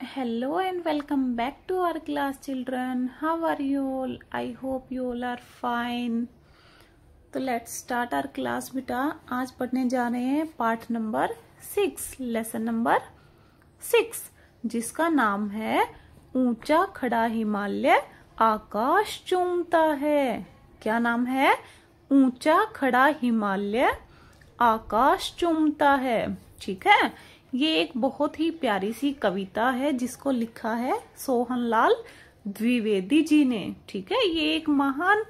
Hello and welcome back to our class, children. How are you all? I hope you all are fine. तो let's start our class बेटा. आज पढ़ने जा रहे हैं पाठ नंबर 6, लेसन नंबर 6, जिसका नाम है ऊंचा खड़ा हिमालय आकाश चूमता है. क्या नाम है? ऊंचा खड़ा हिमालय आकाश चूमता है. ठीक है, ये एक बहुत ही प्यारी सी कविता है जिसको लिखा है सोहनलाल द्विवेदी जी ने. ठीक है, ये एक महान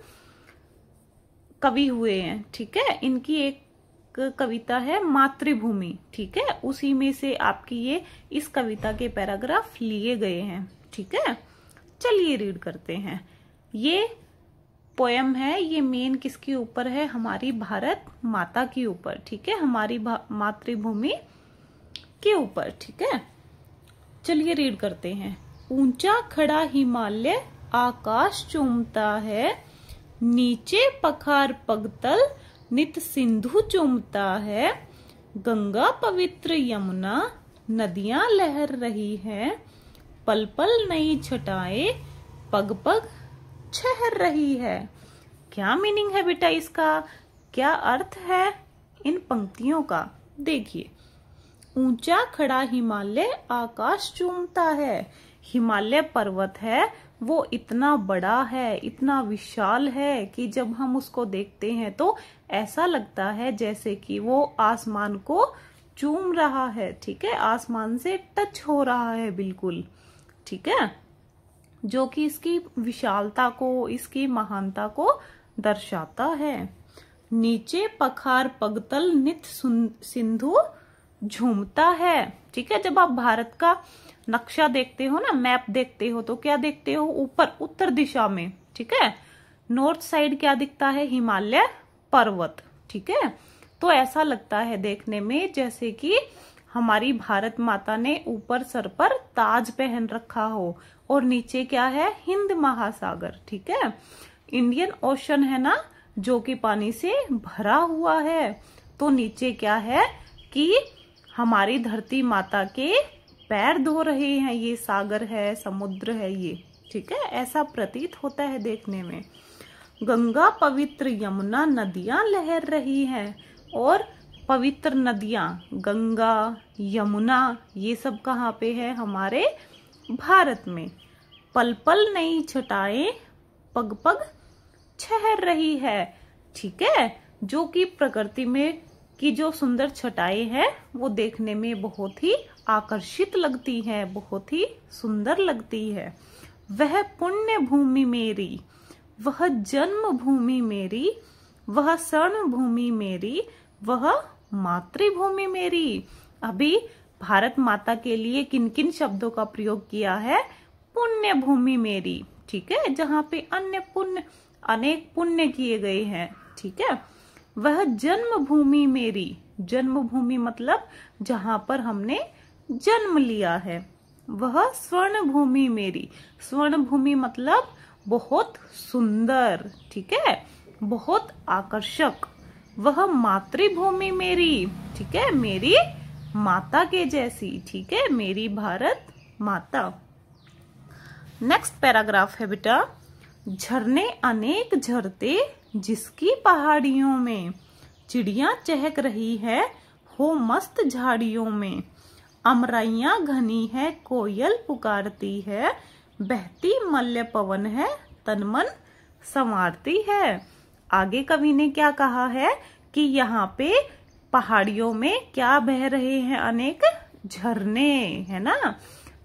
कवि हुए हैं. ठीक है, इनकी एक कविता है मातृभूमि. ठीक है, उसी में से आपकी ये इस कविता के पैराग्राफ लिए गए हैं. ठीक है, चलिए रीड करते हैं. ये पोयम है, ये मेन किसके ऊपर है? हमारी भारत माता के ऊपर. ठीक है, हमारी मातृभूमि के ऊपर. ठीक है, चलिए रीड करते हैं. ऊंचा खड़ा हिमालय आकाश चूमता है, नीचे पखार पगतल नित सिंधु चूमता है. गंगा पवित्र यमुना नदियां लहर रही है, पल पल नई छटाएं पग पग छहर रही है. क्या मीनिंग है बेटा इसका? क्या अर्थ है इन पंक्तियों का? देखिए, ऊंचा खड़ा हिमालय आकाश चूमता है. हिमालय पर्वत है, वो इतना बड़ा है, इतना विशाल है कि जब हम उसको देखते हैं तो ऐसा लगता है जैसे कि वो आसमान को चूम रहा है. ठीक है, आसमान से टच हो रहा है बिल्कुल. ठीक है, जो कि इसकी विशालता को, इसकी महानता को दर्शाता है. नीचे पखार पगतल नित सिंधु झूमता है. ठीक है, जब आप भारत का नक्शा देखते हो ना, मैप देखते हो, तो क्या देखते हो? ऊपर उत्तर दिशा में. ठीक है, नॉर्थ साइड क्या दिखता है? हिमालय पर्वत. ठीक है, तो ऐसा लगता है देखने में जैसे कि हमारी भारत माता ने ऊपर सर पर ताज पहन रखा हो और नीचे क्या है? हिंद महासागर. ठीक है, इंडियन ओशन है ना, जो कि पानी से भरा हुआ है. तो नीचे क्या है कि हमारी धरती माता के पैर धो रहे हैं. ये सागर है, समुद्र है ये. ठीक है, ऐसा प्रतीत होता है देखने में. गंगा पवित्र यमुना नदियां लहर रही हैं, और पवित्र नदियां गंगा यमुना ये सब कहाँ पे है? हमारे भारत में. पल पल नई छटाएं पग पग छहर रही है. ठीक है, जो कि प्रकृति में की जो सुंदर छटाएं हैं वो देखने में बहुत ही आकर्षित लगती है, बहुत ही सुंदर लगती है. वह पुण्य भूमि मेरी, वह जन्म भूमि मेरी, वह स्वर्ण भूमि मेरी, वह मातृभूमि मेरी. अभी भारत माता के लिए किन किन शब्दों का प्रयोग किया है? पुण्य भूमि मेरी. ठीक है, जहाँ पे अनेक पुण्य किए गए हैं. ठीक है, वह जन्मभूमि मेरी. जन्मभूमि मतलब जहां पर हमने जन्म लिया है. वह स्वर्ण भूमि मेरी. स्वर्ण भूमि मतलब बहुत सुंदर. ठीक है, बहुत आकर्षक. वह मातृभूमि मेरी. ठीक है, मेरी माता के जैसी. ठीक है, मेरी भारत माता. नेक्स्ट पैराग्राफ है बेटा. झरने अनेक झरते जिसकी पहाड़ियों में, चिड़ियां चहक रही है हो मस्त झाड़ियों में. अमराइयां घनी है कोयल पुकारती है, बहती मल्य पवन है तन मन संवारती है. आगे कवि ने क्या कहा है कि यहाँ पे पहाड़ियों में क्या बह रहे हैं? अनेक झरने, है ना.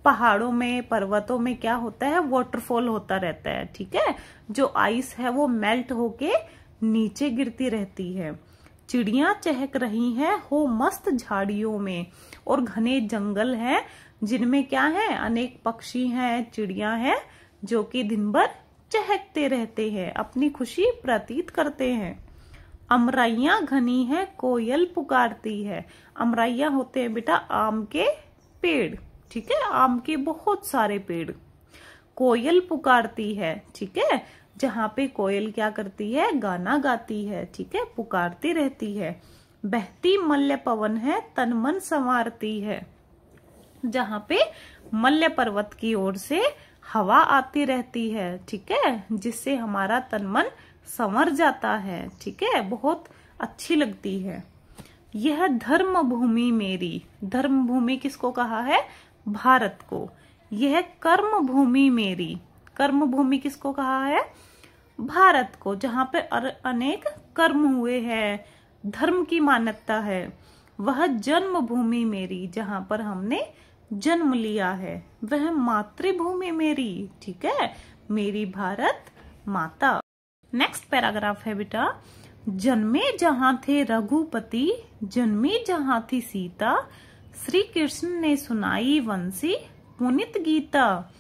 पहाड़ों में, पर्वतों में क्या होता है? वाटरफॉल होता रहता है. ठीक है, जो आइस है वो मेल्ट होके नीचे गिरती रहती है. चिड़ियां चहक रही हैं हो मस्त झाड़ियों में, और घने जंगल हैं जिनमें क्या है? अनेक पक्षी हैं, चिड़ियां हैं, जो कि दिन भर चहकते रहते हैं, अपनी खुशी प्रतीत करते हैं. अमराइयां घनी है कोयल पुकारती है. अमराइयां होते हैं बेटा आम के पेड़. ठीक है, आम के बहुत सारे पेड़. कोयल पुकारती है. ठीक है, जहाँ पे कोयल क्या करती है? गाना गाती है. ठीक है, पुकारती रहती है. बहती मल्य पवन है तन मन संवारती है. जहाँ पे मल्य पर्वत की ओर से हवा आती रहती है, ठीक है, जिससे हमारा तन मन संवर जाता है, ठीक है, बहुत अच्छी लगती है। यह धर्म भूमि मेरी, धर्म भूमि किसको कहा है? भारत को। यह कर्म भूमि मेरी, कर्म भूमि किसको कहा है? भारत को, जहाँ पे अनेक कर्म हुए हैं, धर्म की मान्यता है। वह जन्म भूमि मेरी, जहाँ पर हमने जन्म लिया है। वह मातृभूमि मेरी, ठीक है, मेरी भारत माता। नेक्स्ट पैराग्राफ है बेटा, जन्मे जहाँ थे रघुपति, जन्मी जहाँ थी सीता, श्री कृष्ण ने सुनाई वंशी पुनित गीता।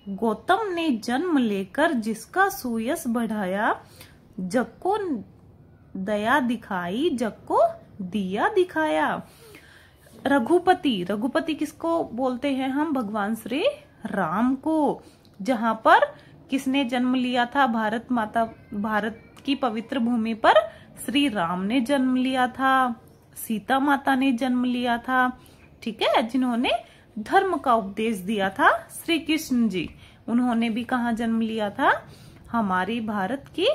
गौतम ने जन्म लेकर जिसका सुयश बढ़ाया, जग को दया दिखाई, जग को दिया दिखाया। रघुपति, रघुपति किसको बोलते हैं हम? भगवान श्री राम को। जहाँ पर किसने जन्म लिया था? भारत माता, भारत की पवित्र भूमि पर श्री राम ने जन्म लिया था, सीता माता ने जन्म लिया था, ठीक है, जिन्होंने धर्म का उपदेश दिया था। श्री कृष्ण जी, उन्होंने भी कहाँ जन्म लिया था? हमारी भारत की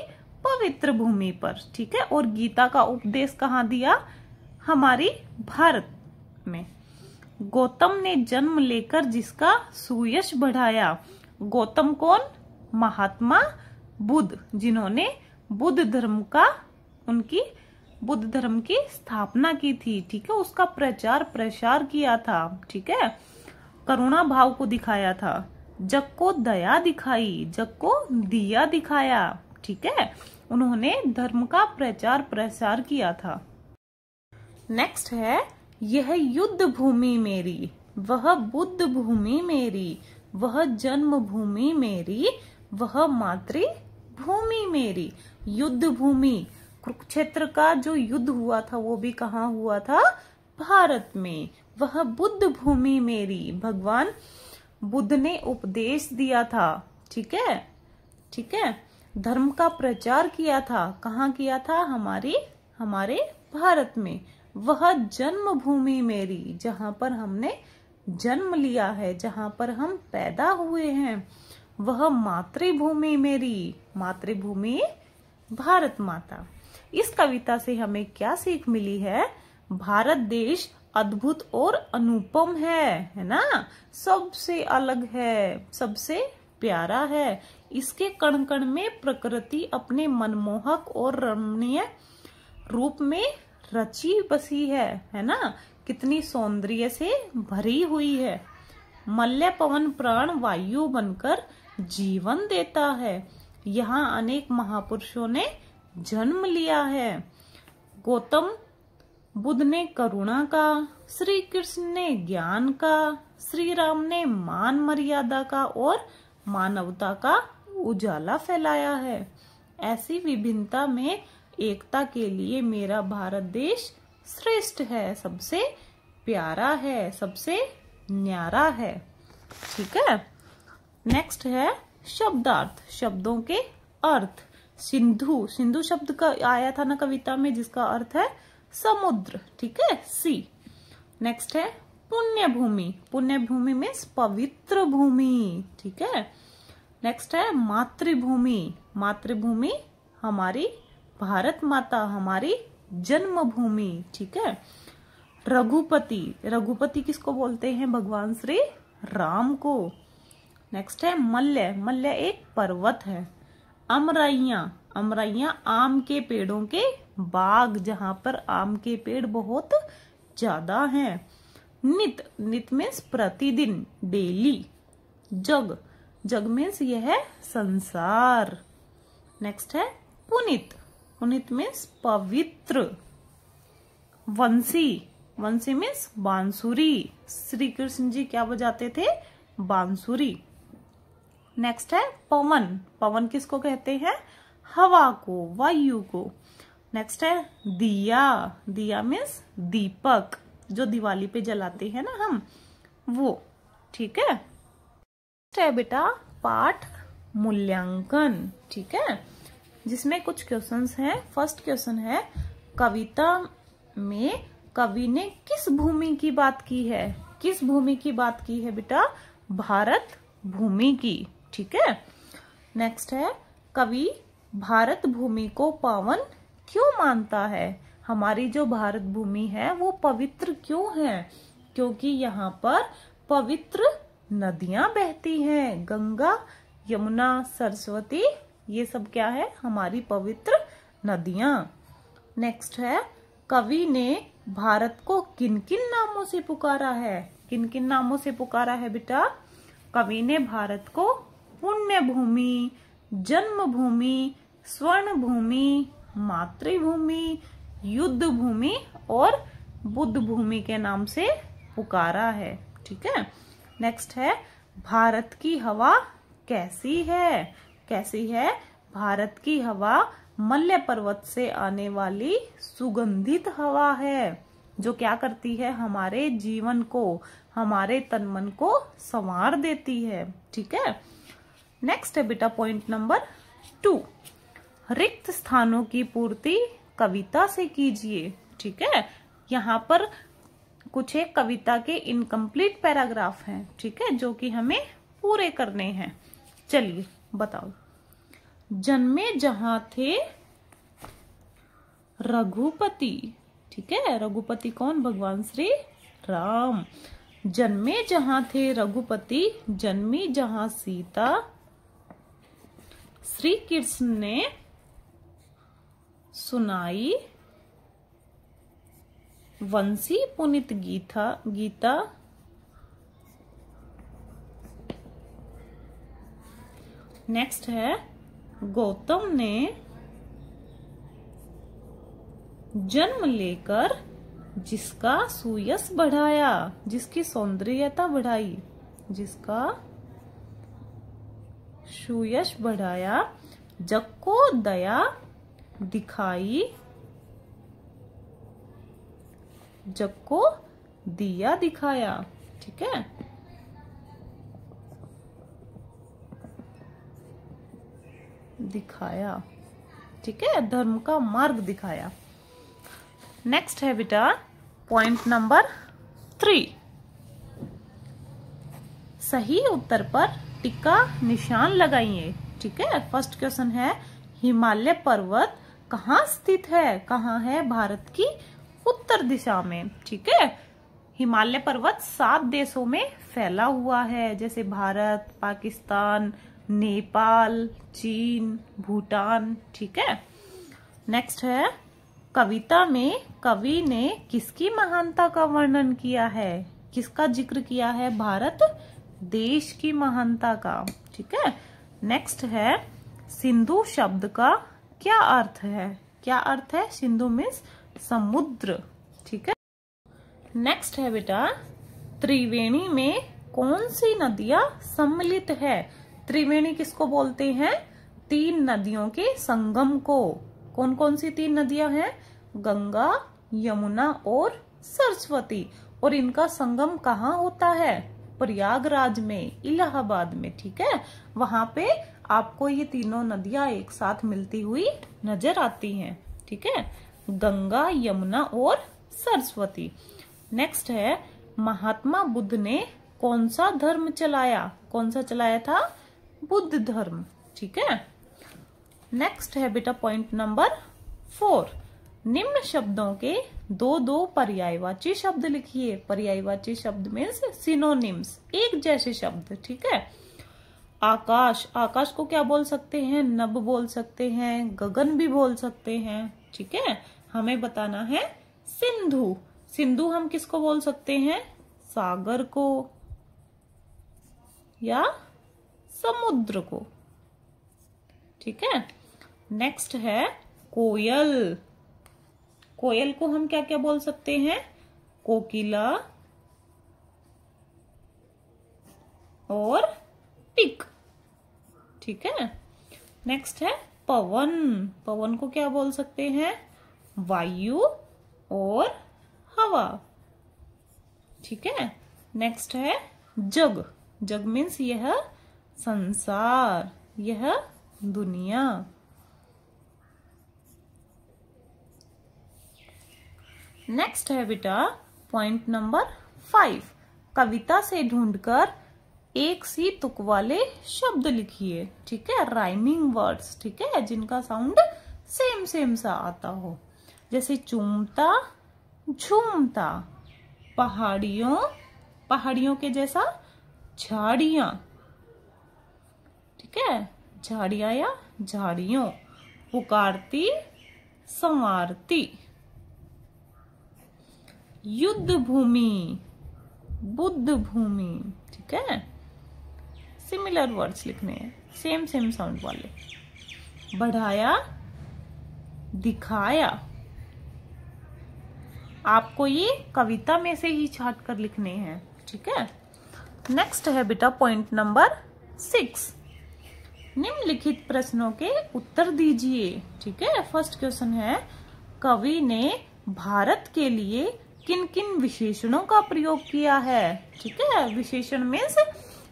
पवित्र भूमि पर, ठीक है। और गीता का उपदेश कहाँ दिया? हमारी भारत में। गौतम ने जन्म लेकर जिसका सुयश बढ़ाया। गौतम कौन? महात्मा बुद्ध, जिन्होंने बुद्ध धर्म का, उनकी बुद्ध धर्म की स्थापना की थी, ठीक है, उसका प्रचार प्रसार किया था, ठीक है, करुणा भाव को दिखाया था। जग को दया दिखाई, जग को दिया दिखाया, ठीक है, उन्होंने धर्म का प्रचार प्रसार किया था। नेक्स्ट है, यह युद्ध भूमि मेरी, वह बुद्ध भूमि मेरी, वह जन्म भूमि मेरी, वह मातृभूमि मेरी। युद्ध भूमि, कुरुक्षेत्र का जो युद्ध हुआ था वो भी कहाँ हुआ था? भारत में। वह बुद्ध भूमि मेरी, भगवान बुद्ध ने उपदेश दिया था, ठीक है, ठीक है, धर्म का प्रचार किया था। कहाँ किया था? हमारे भारत में। वह जन्म भूमि मेरी, जहाँ पर हमने जन्म लिया है, जहाँ पर हम पैदा हुए हैं। वह मातृभूमि मेरी, मातृभूमि भारत माता। इस कविता से हमें क्या सीख मिली है? भारत देश अद्भुत और अनुपम है ना, सबसे अलग है, सबसे प्यारा है। इसके कण कण में प्रकृति अपने मनमोहक और रमणीय रूप में रची बसी है ना, कितनी सौंदर्य से भरी हुई है। मल्य पवन प्राण वायु बनकर जीवन देता है। यहाँ अनेक महापुरुषों ने जन्म लिया है। गौतम बुद्ध ने करुणा का, श्री कृष्ण ने ज्ञान का, श्री राम ने मान मर्यादा का और मानवता का उजाला फैलाया है। ऐसी विभिन्नता में एकता के लिए मेरा भारत देश श्रेष्ठ है, सबसे प्यारा है, सबसे न्यारा है, ठीक है। नेक्स्ट है शब्दार्थ, शब्दों के अर्थ। सिंधु, सिंधु शब्द का आया था ना कविता में, जिसका अर्थ है समुद्र, ठीक है, सी। नेक्स्ट है पुण्य भूमि, पुण्य भूमि मीन्स पवित्र भूमि, ठीक है। नेक्स्ट है मातृभूमि, मातृभूमि हमारी भारत माता, हमारी जन्मभूमि, ठीक है। रघुपति, रघुपति किसको बोलते हैं? भगवान श्री राम को। नेक्स्ट है मल्य, मल्य एक पर्वत है। अमरैया, अमरैया आम के पेड़ों के बाग, जहाँ पर आम के पेड़ बहुत ज्यादा हैं। नित, नित मीन्स प्रतिदिन, डेली। जग, जग मीन्स यह संसार। नेक्स्ट है पुनित, पुनित मीन्स पवित्र। वंशी, वंशी मीन्स बांसुरी, श्री कृष्ण जी क्या बजाते थे? बांसुरी। नेक्स्ट है पवन, पवन किसको कहते हैं? हवा को, वायु को। नेक्स्ट है दिया, दिया मीन्स दीपक, जो दिवाली पे जलाते हैं ना हम, वो, ठीक है। नेक्स्ट है बेटा पाठ मूल्यांकन, ठीक है, जिसमें कुछ क्वेश्चंस हैं। फर्स्ट क्वेश्चन है, कविता में कवि ने किस भूमि की बात की है? किस भूमि की बात की है बेटा? भारत भूमि की। ठीक है, नेक्स्ट है कवि भारत भूमि को पावन क्यों मानता है। हमारी जो भारत भूमि है वो पवित्र क्यों है, क्योंकि यहाँ पर पवित्र नदियां बहती हैं, गंगा यमुना सरस्वती, ये सब क्या है, हमारी पवित्र नदियां। नेक्स्ट है कवि ने भारत को किन किन नामों से पुकारा है। किन किन नामों से पुकारा है बेटा। कवि ने भारत को पुण्य भूमि, जन्मभूमि, स्वर्ण भूमि, मातृभूमि, युद्ध भूमि और बुद्ध भूमि के नाम से पुकारा है। ठीक है, नेक्स्ट है भारत की हवा कैसी है। कैसी है, भारत की हवा मल्य पर्वत से आने वाली सुगंधित हवा है, जो क्या करती है, हमारे जीवन को, हमारे तन मन को संवार देती है। ठीक है, नेक्स्ट है बेटा पॉइंट नंबर 2, रिक्त स्थानों की पूर्ति कविता से कीजिए। ठीक है, यहाँ पर कुछ एक कविता के इनकम्प्लीट पैराग्राफ हैं। ठीक है, जो कि हमें पूरे करने हैं। चलिए बताओ। जन्मे जहां थे रघुपति। ठीक है, रघुपति कौन, भगवान श्री राम। जन्मे जहां थे रघुपति, जन्मी जहां सीता, श्री कृष्ण ने सुनाई वंशी पुनित गीता। नेक्स्ट है गौतम ने जन्म लेकर जिसका सुयश बढ़ाया, जिसकी सौंदर्यता बढ़ाई, जिसका सुयश बढ़ाया, जग को दया दिखाई, जग को दिया दिखाया। ठीक है, दिखाया। ठीक है, धर्म का मार्ग दिखाया। नेक्स्ट है बेटा पॉइंट नंबर 3, सही उत्तर पर टिक्का निशान लगाइए। ठीक है, फर्स्ट क्वेश्चन है हिमालय पर्वत कहाँ स्थित है। कहाँ है, भारत की उत्तर दिशा में। ठीक है, हिमालय पर्वत 7 देशों में फैला हुआ है, जैसे भारत, पाकिस्तान, नेपाल, चीन, भूटान। ठीक है, नेक्स्ट है कविता में कवि ने किसकी महानता का वर्णन किया है। किसका जिक्र किया है, भारत देश की महानता का। ठीक है, नेक्स्ट है सिंधु शब्द का क्या अर्थ है। क्या अर्थ है, सिंधु मीन्स समुद्र। ठीक है, नेक्स्ट है बेटा त्रिवेणी में कौन सी नदियां सम्मिलित है। त्रिवेणी किसको बोलते हैं, 3 नदियों के संगम को। कौन कौन सी 3 नदियां हैं, गंगा, यमुना और सरस्वती। और इनका संगम कहाँ होता है, प्रयागराज में, इलाहाबाद में। ठीक है, वहां पे आपको ये तीनों नदियां एक साथ मिलती हुई नजर आती हैं। ठीक है, गंगा, यमुना और सरस्वती। नेक्स्ट है महात्मा बुद्ध ने कौन सा धर्म चलाया। कौन सा चलाया था, बुद्ध धर्म। ठीक है, नेक्स्ट है बेटा पॉइंट नंबर 4, निम्न शब्दों के 2 पर्यायवाची शब्द लिखिए। पर्यायवाची शब्द मीन्स सिनोनिम्स, एक जैसे शब्द। ठीक है, आकाश, आकाश को क्या बोल सकते हैं, नभ बोल सकते हैं, गगन भी बोल सकते हैं। ठीक है, हमें बताना है सिंधु। सिंधु हम किसको बोल सकते हैं, सागर को या समुद्र को। ठीक है, नेक्स्ट है कोयल। कोयल को हम क्या क्या बोल सकते हैं, कोकिला और पिक। ठीक है, नेक्स्ट है पवन। पवन को क्या बोल सकते हैं, वायु और हवा। ठीक है, नेक्स्ट है जग। जग मीन्स यह संसार, यह दुनिया। नेक्स्ट है बेटा पॉइंट नंबर 5, कविता से ढूंढकर एक सी तुक वाले शब्द लिखिए, ठीक है, राइमिंग वर्ड्स, ठीक है, जिनका साउंड सेम सेम सा आता हो, जैसे चूमता, झूमता, पहाड़ियों, पहाड़ियों के जैसा झाड़ियां, ठीक है, झाड़ियां या झाड़ियों, पुकारती, संवारती, युद्ध भूमि, बुद्ध भूमि, ठीक है, सिमिलर वर्ड्स लिखने हैं, सेम सेम साउंड वाले, बढ़ाया, दिखाया। आपको ये कविता में से ही छाट कर लिखने हैं, ठीक है। नेक्स्ट है बेटा पॉइंट नंबर 6, निम्नलिखित प्रश्नों के उत्तर दीजिए, ठीक है। फर्स्ट क्वेश्चन है, कवि ने भारत के लिए किन किन विशेषणों का प्रयोग किया है, ठीक है। विशेषण मीन्स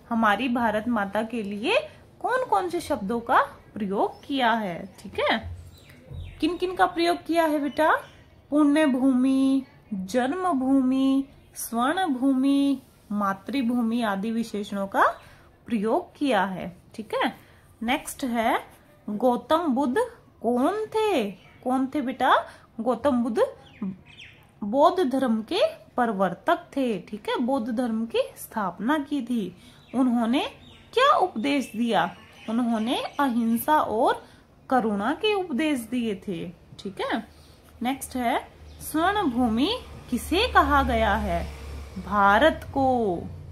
हमारी भारत माता के लिए कौन कौन से शब्दों का प्रयोग किया है, ठीक है। किन किन का प्रयोग किया है बेटा, पुण्य भूमि, जन्मभूमि, स्वर्ण भूमि, मातृभूमि आदि विशेषणों का प्रयोग किया है, ठीक है। नेक्स्ट है, गौतम बुद्ध कौन थे, कौन थे बेटा, गौतम बुद्ध बौद्ध धर्म के प्रवर्तक थे, ठीक है, बौद्ध धर्म की स्थापना की थी। उन्होंने क्या उपदेश दिया, उन्होंने अहिंसा और करुणा के उपदेश दिए थे, ठीक है। नेक्स्ट है, स्वर्ण भूमि किसे कहा गया है, भारत को,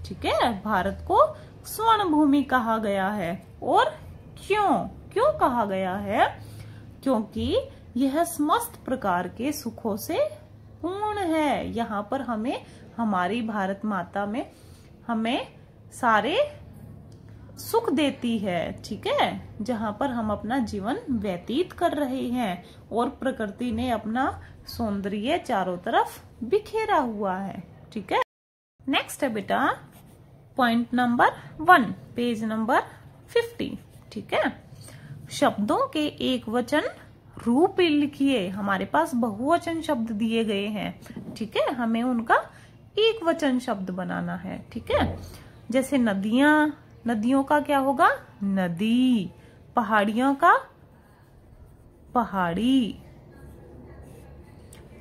ठीक है, भारत को स्वर्ण भूमि कहा गया है। और क्यों, क्यों कहा गया है, क्योंकि यह समस्त प्रकार के सुखों से पूर्ण है। यहाँ पर हमें, हमारी भारत माता में हमें सारे सुख देती है, ठीक है, जहाँ पर हम अपना जीवन व्यतीत कर रहे हैं और प्रकृति ने अपना सौंदर्य चारों तरफ बिखेरा हुआ है, ठीक है। नेक्स्ट है बेटा पॉइंट नंबर 1, पेज नंबर 50, ठीक है। शब्दों के एक वचन रूप लिखिए। हमारे पास बहुवचन शब्द दिए गए हैं, ठीक है, हमें उनका एक वचन शब्द बनाना है, ठीक है। जैसे नदियां, नदियों का क्या होगा, नदी, पहाड़ियों का पहाड़ी,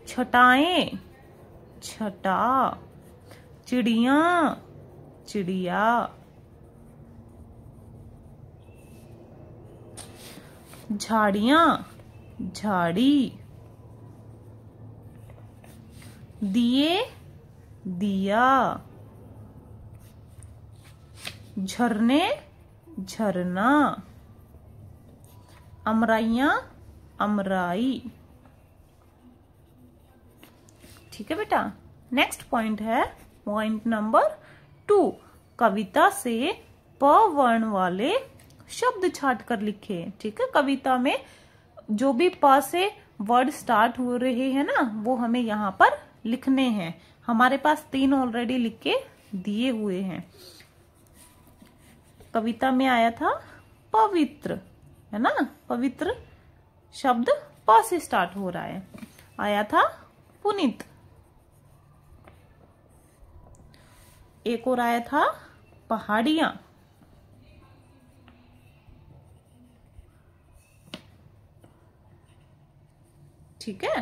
छटाएं, छटा, चिड़िया, चिड़िया, झाड़ियां, झाड़ी, दिए, दिया, झरने, झरना, अमराइयां, अमराई, ठीक है बेटा। नेक्स्ट पॉइंट है पॉइंट नंबर 2, कविता से प वर्ण वाले शब्द छाट कर लिखे, ठीक है। कविता में जो भी प से वर्ड स्टार्ट हो रहे हैं ना, वो हमें यहाँ पर लिखने हैं। हमारे पास 3 ऑलरेडी लिख के दिए हुए हैं। कविता में आया था पवित्र, है ना, पवित्र शब्द प से स्टार्ट हो रहा है। आया था पुनीत, एक और आया था पहाड़ियां, ठीक है।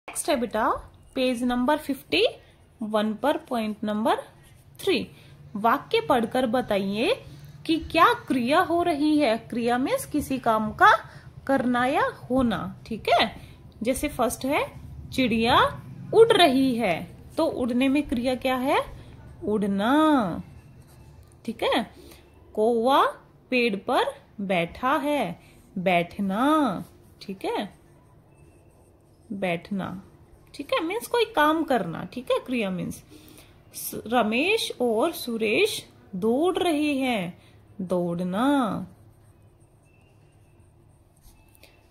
नेक्स्ट है बेटा पेज नंबर 51 पर पॉइंट नंबर 3, वाक्य पढ़कर बताइए कि क्या क्रिया हो रही है। क्रिया मीन्स किसी काम का करना या होना, ठीक है। जैसे फर्स्ट है, चिड़िया उड़ रही है, तो उड़ने में क्रिया क्या है, उड़ना, ठीक है। कौवा पेड़ पर बैठा है, बैठना, ठीक है, बैठना, ठीक है, मीन्स कोई काम करना, ठीक है। क्रिया मीन्स रमेश और सुरेश दौड़ रहे हैं, दौड़ना।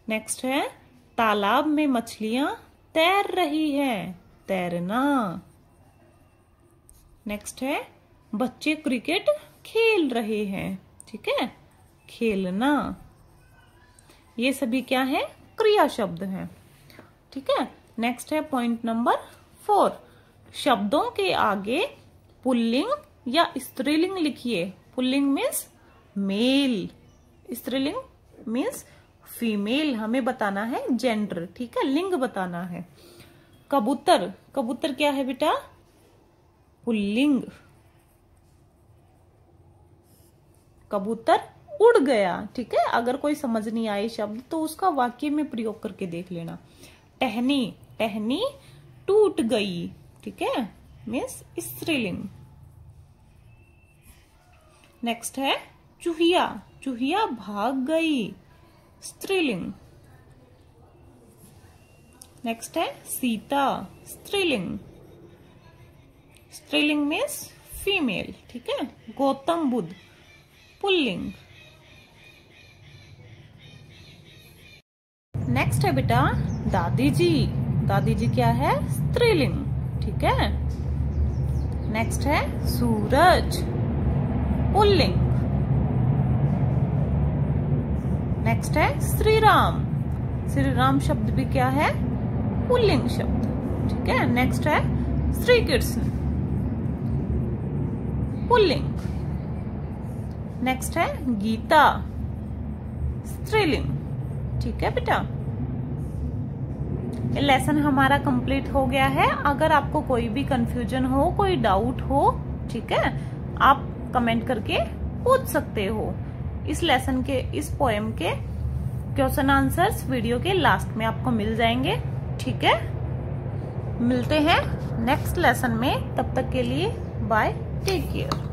नेक्स्ट है, तालाब में मछलियां तैर रही है, तैरना। नेक्स्ट है, बच्चे क्रिकेट खेल रहे हैं, ठीक है, खेलना। ये सभी क्या है, क्रिया शब्द हैं, ठीक है। नेक्स्ट है पॉइंट नंबर 4, शब्दों के आगे पुल्लिंग या स्त्रीलिंग लिखिए। पुल्लिंग मीन्स मेल, स्त्रीलिंग मीन्स फीमेल। हमें बताना है जेंडर, ठीक है, लिंग बताना है। कबूतर, कबूतर क्या है बेटा? पुल्लिंग। कबूतर उड़ गया, ठीक है। अगर कोई समझ नहीं आए शब्द तो उसका वाक्य में प्रयोग करके देख लेना। टहनी, टहनी टूट गई, ठीक है, मीन्स स्त्रीलिंग। नेक्स्ट है चूहिया, चूहिया भाग गई, स्त्रीलिंग। नेक्स्ट है सीता, स्त्रीलिंग। स्त्रीलिंग मीन्स फीमेल, ठीक है। गौतम बुद्ध, पुल्लिंग। नेक्स्ट है बेटा दादी जी, दादी जी क्या है? स्त्रीलिंग, ठीक है। नेक्स्ट है सूरज, पुल्लिंग। नेक्स्ट है श्री राम, श्री राम शब्द भी क्या है? पुल्लिंग शब्द, ठीक है। नेक्स्ट है श्री कृष्ण, पुल्लिंग। नेक्स्ट है गीता, स्त्रीलिंग, ठीक है बेटा। ये लेसन हमारा कंप्लीट हो गया है। अगर आपको कोई भी कंफ्यूजन हो, कोई डाउट हो, ठीक है, आप कमेंट करके पूछ सकते हो। इस लेसन के, इस पोएम के क्वेश्चन आंसर्स वीडियो के लास्ट में आपको मिल जाएंगे, ठीक है। मिलते हैं नेक्स्ट लेसन में, तब तक के लिए बाय, टेक केयर।